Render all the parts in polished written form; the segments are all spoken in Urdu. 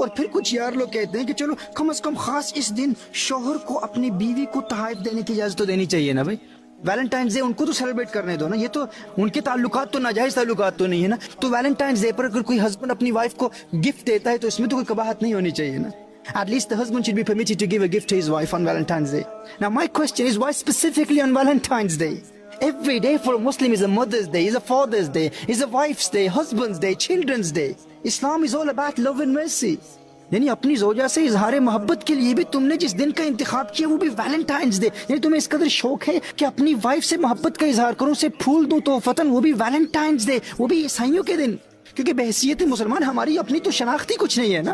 اور پھر کچھ یار لوگ کہتے ہیں کہ چلو کم از کم خاص اس دن شوہر کو اپنی بیوی کو تحائف دینے کی اجازت تو دینی چاہیے نا بھائی. ویلنٹائنز ڈے ان کو تو سیلیبریٹ کرنے دو نا, یہ تو ان کے تعلقات تو ناجائز تعلقات تو نہیں ہے نا. تو ویلنٹائنز ڈے پر اگر کوئی ہسبینڈ اپنی وائف کو گفٹ دیتا ہے تو اس میں تو کوئی قباحت نہیں ہونی چاہیے نا. At least the husband should be permitted to give a gift to his wife on Valentine's Day. Now my question is, why specifically on Valentine's Day? Every day for a Muslim is a Mother's Day, is a Father's Day, is a Wife's Day, Husband's Day, Children's Day. Islam is all about love and mercy. یعنی اپنی زوجہ سے اظہار محبت کے لیے بھی تم نے جس دن کا انتخاب کیا وہ بھی ویلنٹائنز ڈے. یعنی تمہیں اس قدر شوق ہے کہ اپنی وائف سے محبت کا اظہار کرو, اسے پھول دو تحفتاً, وہ بھی ویلنٹائنز ڈے, وہ بھی عیسائیوں کے دن. کیونکہ بحیثیت مسلمان ہماری اپنی تو شناختی کچھ نہیں ہے نا.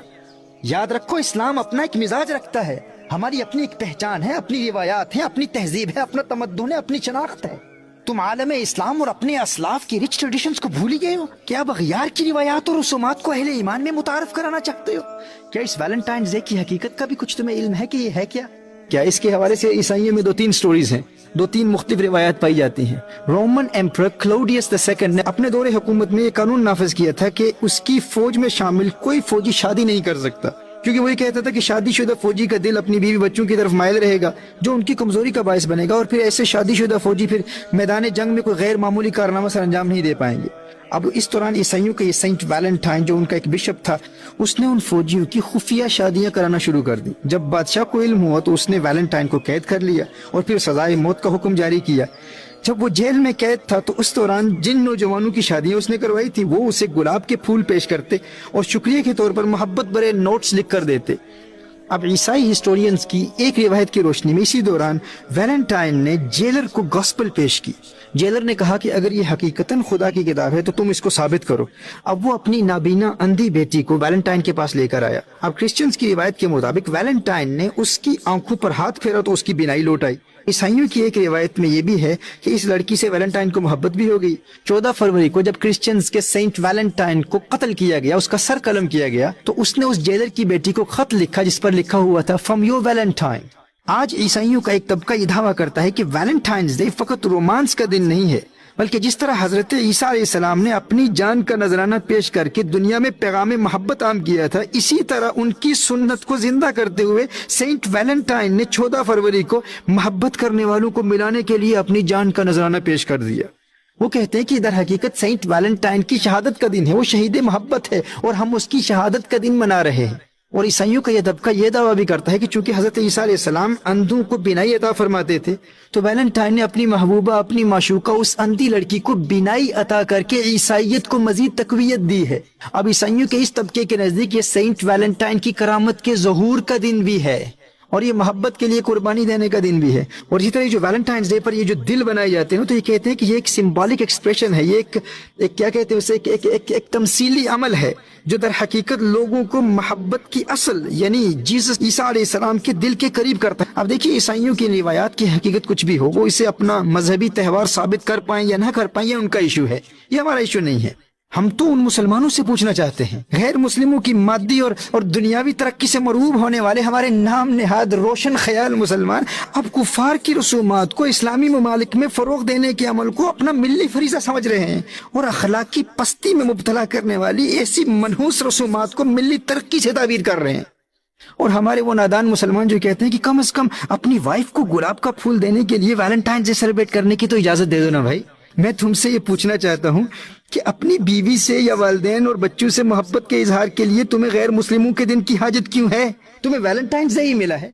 یاد رکھو اسلام اپنا ایک مزاج رکھتا ہے, ہماری اپنی ایک پہچان ہے, اپنی روایات ہیں, اپنی تہذیب ہے, اپنا تمدن ہے, اپنی شناخت ہے. تم عالم اسلام اور اپنے اسلاف کی رچ ٹریڈیشنز کو بھول گئے ہو. کیا اب اغیار کی روایات اور رسومات کو اہل ایمان میں متعارف کرانا چاہتے ہو؟ کیا اس ویلنٹائنز ڈے کی حقیقت کا بھی کچھ تمہیں علم ہے کہ یہ ہے کیا؟ کیا اس کے حوالے سے عیسائیوں میں 2-3 سٹوریز ہیں, 2-3 مختلف روایات پائی جاتی ہیں. رومن ایمپرر کلاوڈیس II نے اپنے دور حکومت میں یہ قانون نافذ کیا تھا کہ اس کی فوج میں شامل کوئی فوجی شادی نہیں کر سکتا, کیونکہ وہ یہ کہتا تھا کہ شادی شدہ فوجی کا دل اپنی بیوی بچوں کی طرف مائل رہے گا, جو ان کی کمزوری کا باعث بنے گا, اور پھر ایسے شادی شدہ فوجی پھر میدان جنگ میں کوئی غیر معمولی کارنامہ سر انجام نہیں دے پائیں گے. اب اس دوران عیسائیوں کا یہ سینٹ ویلنٹائن جو ان کا ایک بشپ تھا, اس نے ان فوجیوں کی خفیہ شادیاں کرانا شروع کر دی. جب بادشاہ کو علم ہوا تو اس نے ویلنٹائن کو قید کر لیا اور پھر سزائے موت کا حکم جاری کیا. جب وہ جیل میں قید تھا تو اس دوران جن نوجوانوں کی شادیاں اس نے کروائی تھی وہ اسے گلاب کے پھول پیش کرتے اور شکریہ کے طور پر محبت بھرے نوٹس لکھ کر دیتے. اب عیسائی ہسٹورینز کی ایک روایت کی روشنی میں اسی دوران ویلنٹائن نے جیلر کو گاسپل پیش کی. جیلر نے کہا کہ اگر یہ حقیقتاً خدا کی کتاب ہے تو تم اس کو ثابت کرو. اب وہ اپنی نابینا اندھی بیٹی کو ویلنٹائن کے پاس لے کر آیا. اب کرسچنز کی روایت کے مطابق ویلنٹائن نے اس کی آنکھوں پر ہاتھ پھیرا تو اس کی بینائی لوٹ آئی. عیسائیوں کی ایک روایت میں یہ بھی ہے کہ اس لڑکی سے ویلنٹائن کو محبت بھی ہو گئی. 14 فروری کو جب کرسچنز کے سینٹ ویلنٹائن کو قتل کیا گیا, اس کا سر قلم کیا گیا, تو اس نے اس جیلر کی بیٹی کو خط لکھا جس پر لکھا ہوا تھا فرام یور ویلنٹائن. آج عیسائیوں کا ایک طبقہ یہ دعویٰ کرتا ہے کہ ویلنٹائنز ڈے فقط رومانس کا دن نہیں ہے, بلکہ جس طرح حضرت عیسیٰ علیہ السلام نے اپنی جان کا نذرانہ پیش کر کے دنیا میں پیغام محبت عام کیا تھا, اسی طرح ان کی سنت کو زندہ کرتے ہوئے سینٹ ویلنٹائن نے 14 فروری کو محبت کرنے والوں کو ملانے کے لیے اپنی جان کا نذرانہ پیش کر دیا. وہ کہتے ہیں کہ در حقیقت سینٹ ویلنٹائن کی شہادت کا دن ہے, وہ شہید محبت ہے اور ہم اس کی شہادت کا دن منا رہے ہیں. اور عیسائیوں کا یہ طبقہ یہ دعویٰ بھی کرتا ہے کہ چونکہ حضرت عیسیٰ علیہ السلام اندھوں کو بینائی عطا فرماتے تھے, تو ویلنٹائن نے اپنی محبوبہ, اپنی معشوقہ اس اندھی لڑکی کو بینائی عطا کر کے عیسائیت کو مزید تقویت دی ہے. اب عیسائیوں کے اس طبقے کے نزدیک یہ سینٹ ویلنٹائن کی کرامت کے ظہور کا دن بھی ہے اور یہ محبت کے لیے قربانی دینے کا دن بھی ہے. اور اسی طرح جو ویلنٹائنز ڈے پر یہ جو دل بنائے جاتے ہیں تو یہ کہتے ہیں کہ یہ ایک سمبولک ایکسپریشن ہے, یہ ایک کیا کہتے ہیں اسے, ایک تمثیلی عمل ہے جو در حقیقت لوگوں کو محبت کی اصل یعنی جیسس عیسیٰ علیہ السلام کے دل کے قریب کرتا ہے. اب دیکھیے عیسائیوں کی روایات کی حقیقت کچھ بھی ہو, وہ اسے اپنا مذہبی تہوار ثابت کر پائیں یا نہ کر پائیں, یہ ان کا ایشو ہے, یہ ہمارا ایشو نہیں ہے. ہم تو ان مسلمانوں سے پوچھنا چاہتے ہیں, غیر مسلموں کی مادی اور دنیاوی ترقی سے مرعوب ہونے والے ہمارے نام نہاد روشن خیال مسلمان اب کفار کی رسومات کو اسلامی ممالک میں فروغ دینے کے عمل کو اپنا ملی فریضہ سمجھ رہے ہیں اور اخلاقی پستی میں مبتلا کرنے والی ایسی منحوس رسومات کو ملی ترقی سے تعبیر کر رہے ہیں. اور ہمارے وہ نادان مسلمان جو کہتے ہیں کہ کم از کم اپنی وائف کو گلاب کا پھول دینے کے لیے ویلنٹائن ڈے سیلیبریٹ کرنے کی تو اجازت دے دو نا بھائی. میں تم سے یہ پوچھنا چاہتا ہوں کہ اپنی بیوی سے یا والدین اور بچوں سے محبت کے اظہار کے لیے تمہیں غیر مسلموں کے دن کی حاجت کیوں ہے؟ تمہیں ویلنٹائنز ڈے ہی ملا ہے.